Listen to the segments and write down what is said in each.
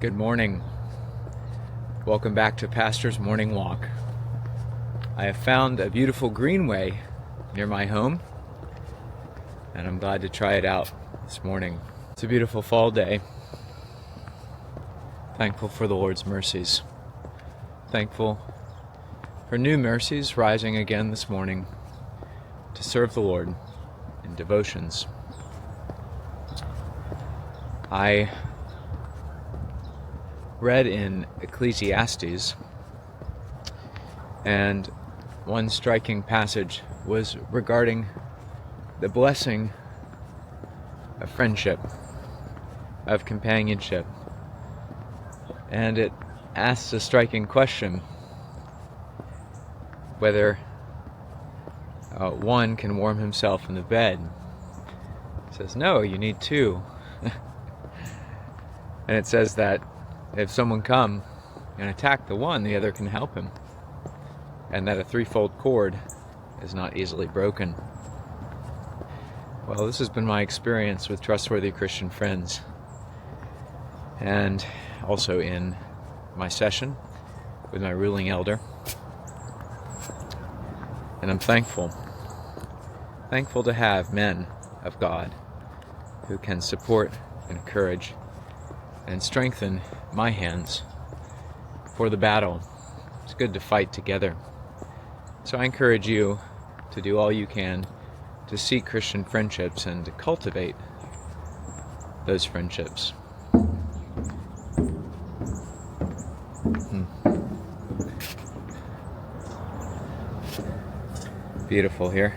Good morning. Welcome back to Pastor's Morning Walk. I have found a beautiful greenway near my home, and I'm glad to try it out this morning. It's a beautiful fall day. Thankful for the Lord's mercies. Thankful for new mercies rising again this morning to serve the Lord in devotions. I read in Ecclesiastes, and one striking passage was regarding the blessing of friendship, of companionship, and it asks a striking question whether one can warm himself in the bed. It says, no, you need two. And it says that if someone come and attack the one, the other can help him, and that a threefold cord is not easily broken. Well, this has been my experience with trustworthy Christian friends, and also in my session with my ruling elder. And I'm thankful to have men of God who can support, encourage, and strengthen my hands for the battle. It's good to fight together. So I encourage you to do all you can to seek Christian friendships and to cultivate those friendships. Beautiful here.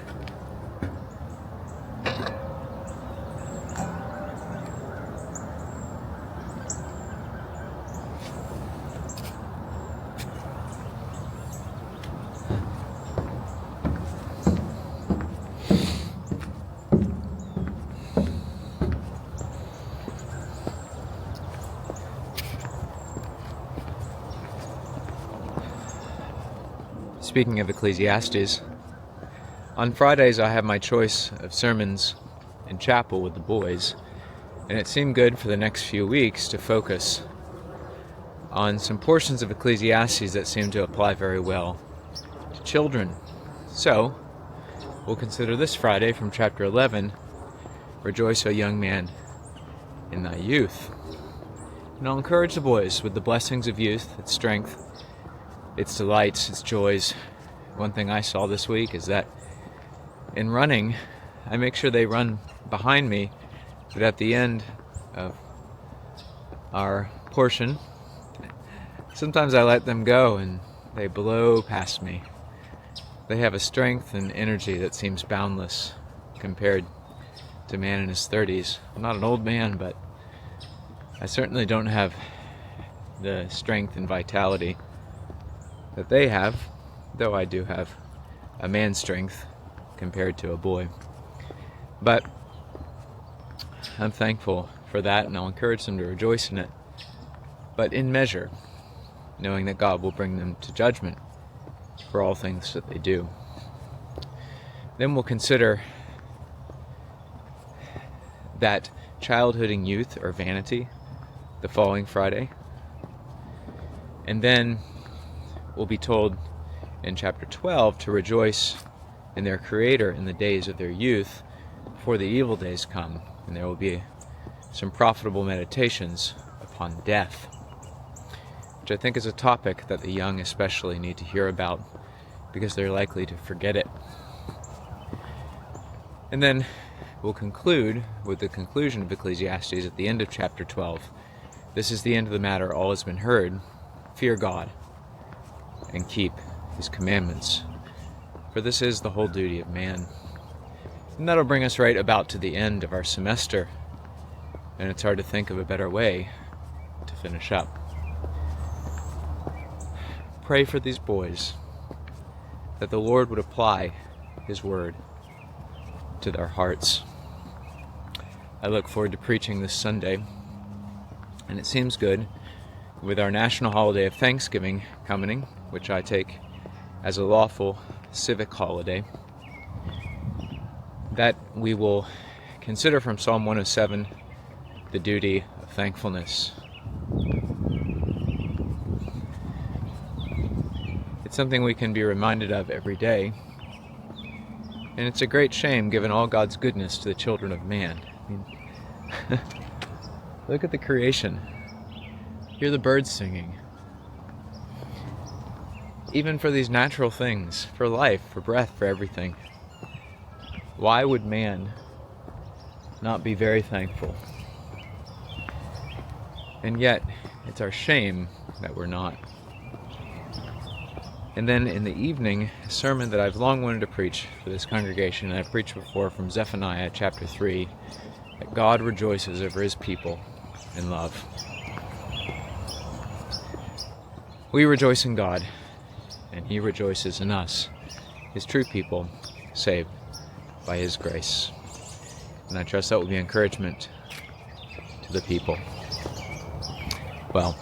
Speaking of Ecclesiastes, on Fridays I have my choice of sermons in chapel with the boys, and it seemed good for the next few weeks to focus on some portions of Ecclesiastes that seem to apply very well to children. So, we'll consider this Friday from chapter 11, Rejoice, O young man, in thy youth. And I'll encourage the boys with the blessings of youth, its strength, its delights, its joys. One thing I saw this week is that in running, I make sure they run behind me, but at the end of our portion, sometimes I let them go and they blow past me. They have a strength and energy that seems boundless compared to a man in his 30s. I'm not an old man, but I certainly don't have the strength and vitality that they have, though I do have a man's strength compared to a boy. But I'm thankful for that, and I'll encourage them to rejoice in it, but in measure, knowing that God will bring them to judgment for all things that they do. Then we'll consider that childhood and youth are vanity the following Friday, and then we'll be told in chapter 12 to rejoice in their Creator in the days of their youth before the evil days come, and there will be some profitable meditations upon death, which I think is a topic that the young especially need to hear about because they're likely to forget it. And then we'll conclude with the conclusion of Ecclesiastes at the end of chapter 12. This is the end of the matter, all has been heard. Fear God and keep His commandments, for this is the whole duty of man. And that'll bring us right about to the end of our semester, and it's hard to think of a better way to finish up. Pray for these boys, that the Lord would apply His word to their hearts. I look forward to preaching this Sunday, and it seems good with our national holiday of Thanksgiving coming, which I take as a lawful civic holiday, that we will consider from Psalm 107 the duty of thankfulness. It's something we can be reminded of every day. And it's a great shame given all God's goodness to the children of man. I mean, look at the creation. Hear the birds singing. Even for these natural things, for life, for breath, for everything. Why would man not be very thankful? And yet, it's our shame that we're not. And then in the evening, a sermon that I've long wanted to preach for this congregation, and I've preached before from Zephaniah chapter 3, that God rejoices over his people in love. We rejoice in God, and he rejoices in us, his true people, saved by his grace. And I trust that will be encouragement to the people. Well,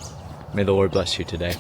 may the Lord bless you today.